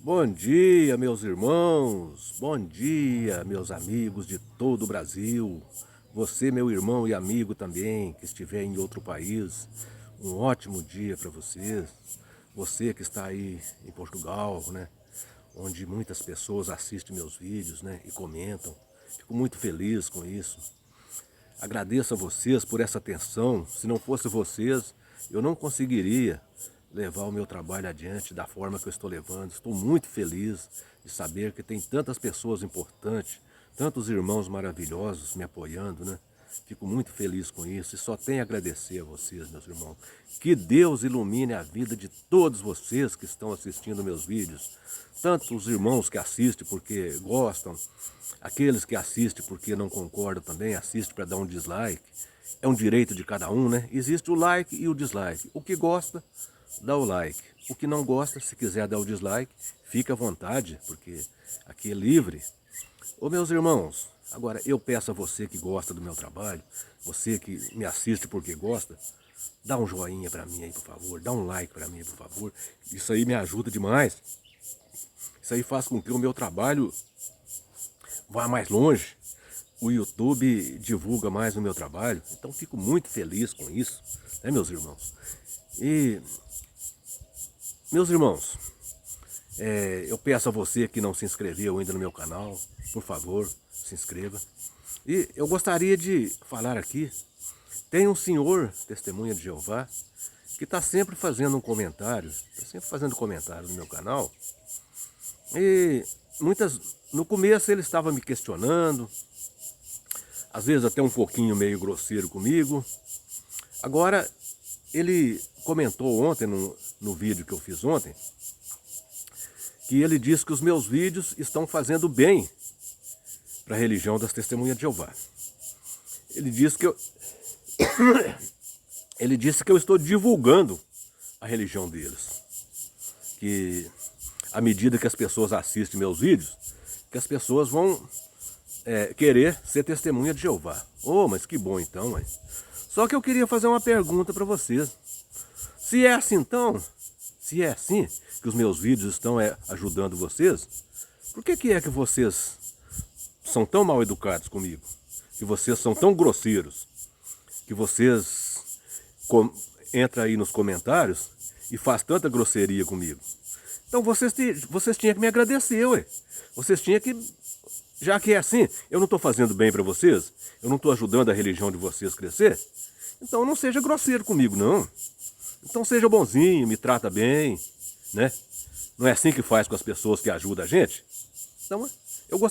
Bom dia, meus irmãos, bom dia, meus amigos de todo o Brasil. Você, meu irmão e amigo também, que estiver em outro país, um ótimo dia para vocês. Você que está aí em Portugal, né, onde muitas pessoas assistem meus vídeos, né, e comentam. Fico muito feliz com isso. Agradeço a vocês por essa atenção. Se não fosse vocês, eu não conseguiria levar o meu trabalho adiante da forma que eu estou levando. Estou muito feliz de saber que tem tantas pessoas importantes, tantos irmãos maravilhosos me apoiando, né? Fico muito feliz com isso e só tenho a agradecer a vocês, meus irmãos. Que Deus ilumine a vida de todos vocês que estão assistindo meus vídeos. Tanto os irmãos que assistem porque gostam, aqueles que assistem porque não concordam também, assistem para dar um dislike. É um direito de cada um, né? Existe o like e o dislike. O que gosta, dá o like. O que não gosta, se quiser dar o dislike, fica à vontade, porque aqui é livre. Ô meus irmãos, agora eu peço a você que gosta do meu trabalho, você que me assiste porque gosta, dá um joinha pra mim aí, por favor, dá um like pra mim, por favor. Isso aí me ajuda demais. Isso aí faz com que o meu trabalho vá mais longe. O YouTube divulga mais o meu trabalho, então fico muito feliz com isso, né, meus irmãos? E, meus irmãos, eu peço a você que não se inscreveu ainda no meu canal, por favor, se inscreva. E eu gostaria de falar aqui, tem um senhor, testemunha de Jeová, que está sempre fazendo um comentário, está sempre fazendo comentário no meu canal. E no começo ele estava me questionando, às vezes até um pouquinho meio grosseiro comigo. Agora, ele comentou ontem, no vídeo que eu fiz ontem, que ele disse que os meus vídeos estão fazendo bem para a religião das Testemunhas de Jeová. Ele disse que ele disse que eu estou divulgando a religião deles. Que à medida que as pessoas assistem meus vídeos, que as pessoas vão querer ser testemunha de Jeová. Oh, mas que bom então, mas. Só que eu queria fazer uma pergunta para vocês. Se é assim então, se é assim que os meus vídeos estão ajudando vocês, por que é que vocês são tão mal educados comigo? Que vocês são tão grosseiros? Que vocês entram aí nos comentários e faz tanta grosseria comigo? Então vocês tinham que me agradecer, ué. Vocês tinham que, já que é assim, eu não estou fazendo bem para vocês, eu não estou ajudando a religião de vocês a crescer, então não seja grosseiro comigo, não. Então seja bonzinho, me trata bem, né? Não é assim que faz com as pessoas que ajudam a gente? Então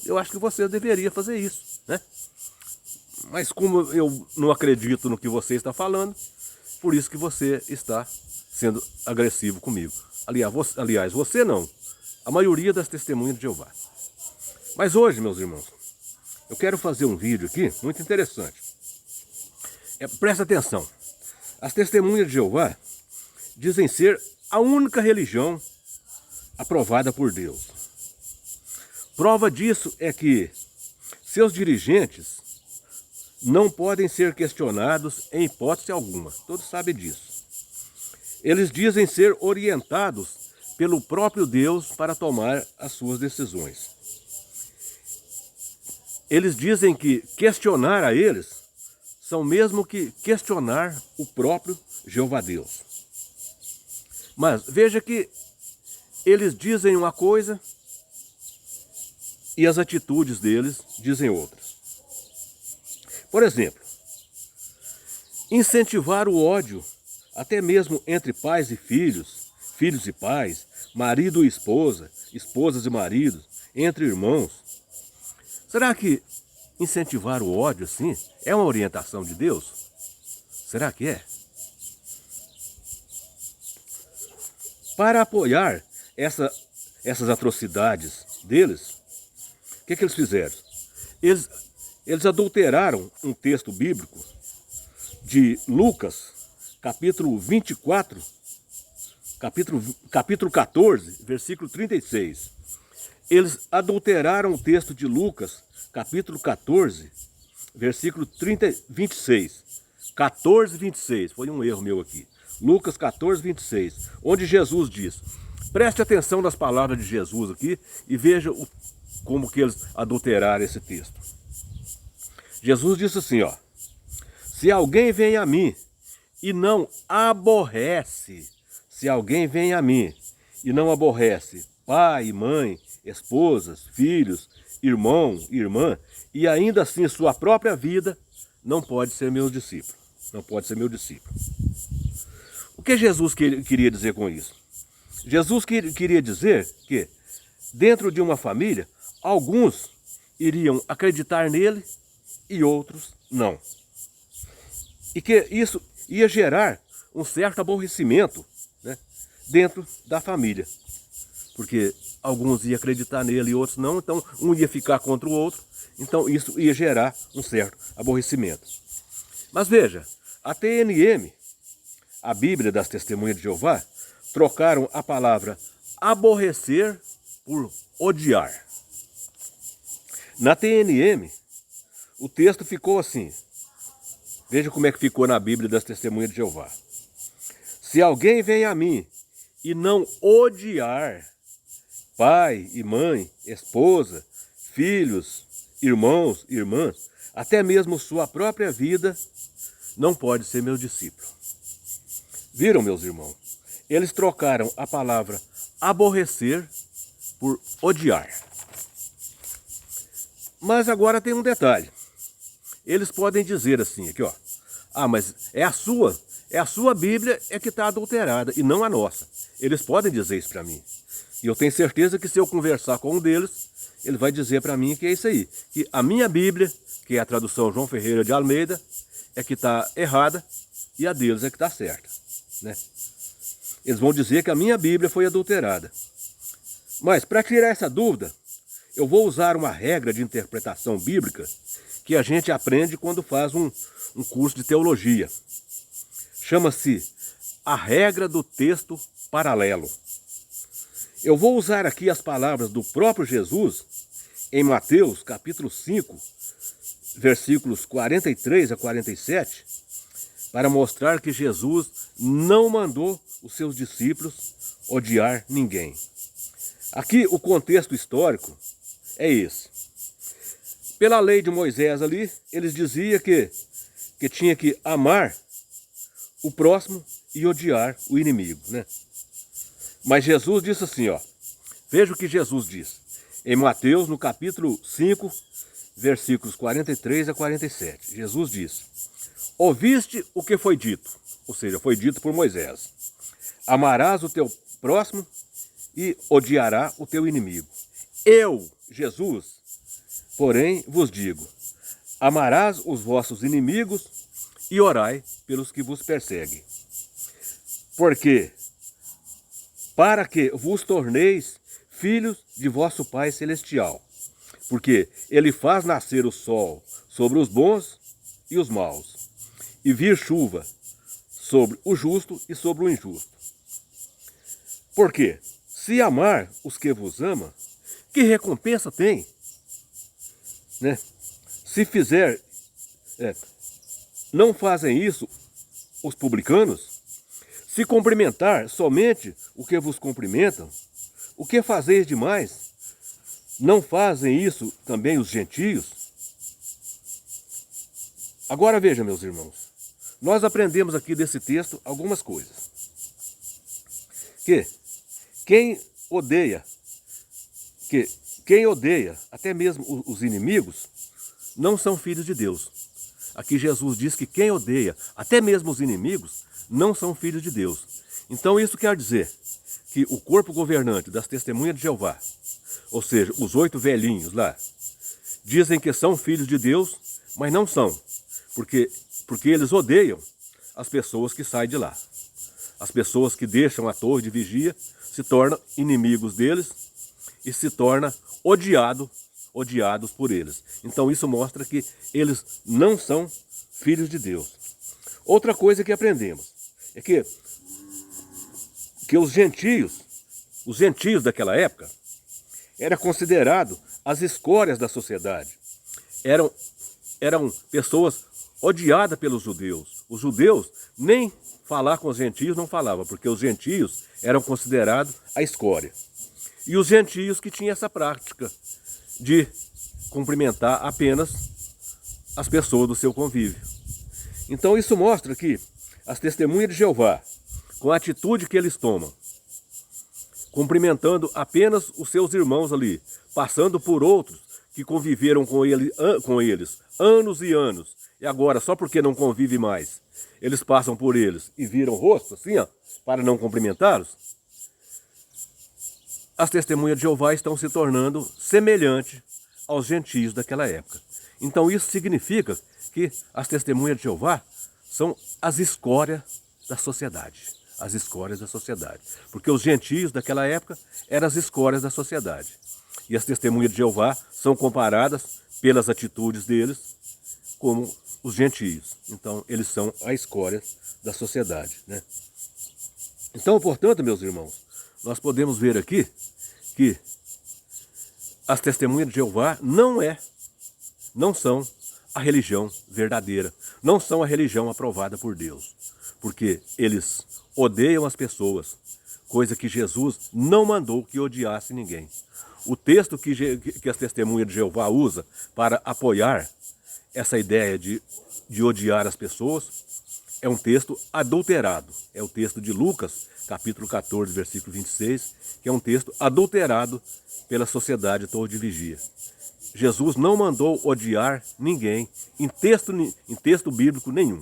eu acho que você deveria fazer isso, né? Mas como eu não acredito no que você está falando, por isso que você está sendo agressivo comigo. Aliás, você não. A maioria das testemunhas de Jeová. Mas hoje, meus irmãos, eu quero fazer um vídeo aqui muito interessante. Presta atenção. As testemunhas de Jeová dizem ser a única religião aprovada por Deus. Prova disso é que seus dirigentes não podem ser questionados em hipótese alguma. Todos sabem disso. Eles dizem ser orientados pelo próprio Deus para tomar as suas decisões. Eles dizem que questionar a eles são mesmo que questionar o próprio Jeová Deus. Mas veja que eles dizem uma coisa e as atitudes deles dizem outra. Por exemplo, incentivar o ódio, até mesmo entre pais e filhos, filhos e pais, marido e esposa, esposas e maridos, entre irmãos. Será que incentivar o ódio assim é uma orientação de Deus? Será que é? Para apoiar essas atrocidades deles, o que eles fizeram? Eles adulteraram um texto bíblico de Lucas, capítulo 24, capítulo 14, versículo 36. Eles adulteraram o texto de Lucas, capítulo 14, versículo 26. 14, 26, foi um erro meu aqui. Lucas 14, 26, onde Jesus diz: Preste atenção nas palavras de Jesus aqui e veja como que eles adulteraram esse texto. Jesus disse assim, ó: se alguém vem a mim e não aborrece, se alguém vem a mim e não aborrece pai, mãe, esposas, filhos, irmão, irmã, e ainda assim sua própria vida, não pode ser meu discípulo. Não pode ser meu discípulo. O que Jesus queria dizer com isso? Jesus queria dizer que dentro de uma família, alguns iriam acreditar nele e outros não. E que isso ia gerar um certo aborrecimento, né, dentro da família. Porque alguns iam acreditar nele e outros não, então um ia ficar contra o outro, então isso ia gerar um certo aborrecimento. Mas veja, a TNM, a Bíblia das Testemunhas de Jeová, trocaram a palavra aborrecer por odiar. Na TNM, o texto ficou assim. Veja como é que ficou na Bíblia das Testemunhas de Jeová. Se alguém vem a mim e não odiar pai e mãe, esposa, filhos, irmãos, irmãs, até mesmo sua própria vida, não pode ser meu discípulo. Viram, meus irmãos? Eles trocaram a palavra aborrecer por odiar. Mas agora tem um detalhe. Eles podem dizer assim, aqui ó, mas é a sua Bíblia é que está adulterada e não a nossa. Eles podem dizer isso para mim. E eu tenho certeza que se eu conversar com um deles, ele vai dizer para mim que é isso aí. Que a minha Bíblia, que é a tradução João Ferreira de Almeida, é que está errada e a deles é que está certa, né? Eles vão dizer que a minha Bíblia foi adulterada. Mas para tirar essa dúvida, eu vou usar uma regra de interpretação bíblica que a gente aprende quando faz um curso de teologia. Chama-se a regra do texto paralelo. Eu vou usar aqui as palavras do próprio Jesus em Mateus capítulo 5, versículos 43 a 47, para mostrar que Jesus não mandou os seus discípulos odiar ninguém. Aqui o contexto histórico é esse. Pela lei de Moisés ali, eles diziam que tinha que amar o próximo e odiar o inimigo, né? Mas Jesus disse assim, ó. Veja o que Jesus diz. Em Mateus, no capítulo 5, versículos 43 a 47. Jesus diz: ouviste o que foi dito, ou seja, foi dito por Moisés. Amarás o teu próximo e odiará o teu inimigo. Eu, Jesus, porém vos digo, amarás os vossos inimigos e orai pelos que vos perseguem. Porque, para que vos torneis filhos de vosso Pai Celestial, porque Ele faz nascer o sol sobre os bons e os maus, e vir chuva sobre o justo e sobre o injusto. Porque, se amar os que vos amam, que recompensa tem? Né? Se fizer, não fazem isso os publicanos? Se cumprimentar somente o que vos cumprimentam, o que fazeis demais? Não fazem isso também os gentios? Agora veja, meus irmãos, nós aprendemos aqui desse texto algumas coisas. Que quem odeia, até mesmo os inimigos, não são filhos de Deus. Aqui Jesus diz que quem odeia, até mesmo os inimigos, não são filhos de Deus. Então isso quer dizer que o corpo governante das Testemunhas de Jeová, ou seja, os 8 velhinhos lá, dizem que são filhos de Deus, mas não são, porque eles odeiam as pessoas que saem de lá. As pessoas que deixam a torre de vigia se tornam inimigos deles e se tornam odiados por eles. Então isso mostra que eles não são filhos de Deus. Outra coisa que aprendemos é que os gentios daquela época eram considerados as escórias da sociedade. Eram pessoas odiadas pelos judeus. Os judeus nem falar com os gentios não falava, porque os gentios eram considerados a escória. E os gentios que tinham essa prática de cumprimentar apenas as pessoas do seu convívio. Então isso mostra que as testemunhas de Jeová, com a atitude que eles tomam, cumprimentando apenas os seus irmãos ali, passando por outros que conviveram com eles anos e anos, e agora, só porque não convive mais, eles passam por eles e viram o rosto, assim, ó, para não cumprimentá-los, as testemunhas de Jeová estão se tornando semelhantes aos gentios daquela época. Então isso significa que as testemunhas de Jeová são as escórias da sociedade. As escórias da sociedade. Porque os gentios daquela época eram as escórias da sociedade. E as testemunhas de Jeová são comparadas pelas atitudes deles como os gentios. Então eles são a escória da sociedade, né? Então, portanto, meus irmãos, nós podemos ver aqui que as testemunhas de Jeová não são a religião verdadeira, não são a religião aprovada por Deus, porque eles odeiam as pessoas, coisa que Jesus não mandou que odiasse ninguém. O texto que as testemunhas de Jeová usa para apoiar essa ideia de odiar as pessoas é um texto adulterado. É o texto de Lucas, capítulo 14, versículo 26, que é um texto adulterado pela sociedade Torre de Vigia. Jesus não mandou odiar ninguém em texto bíblico nenhum.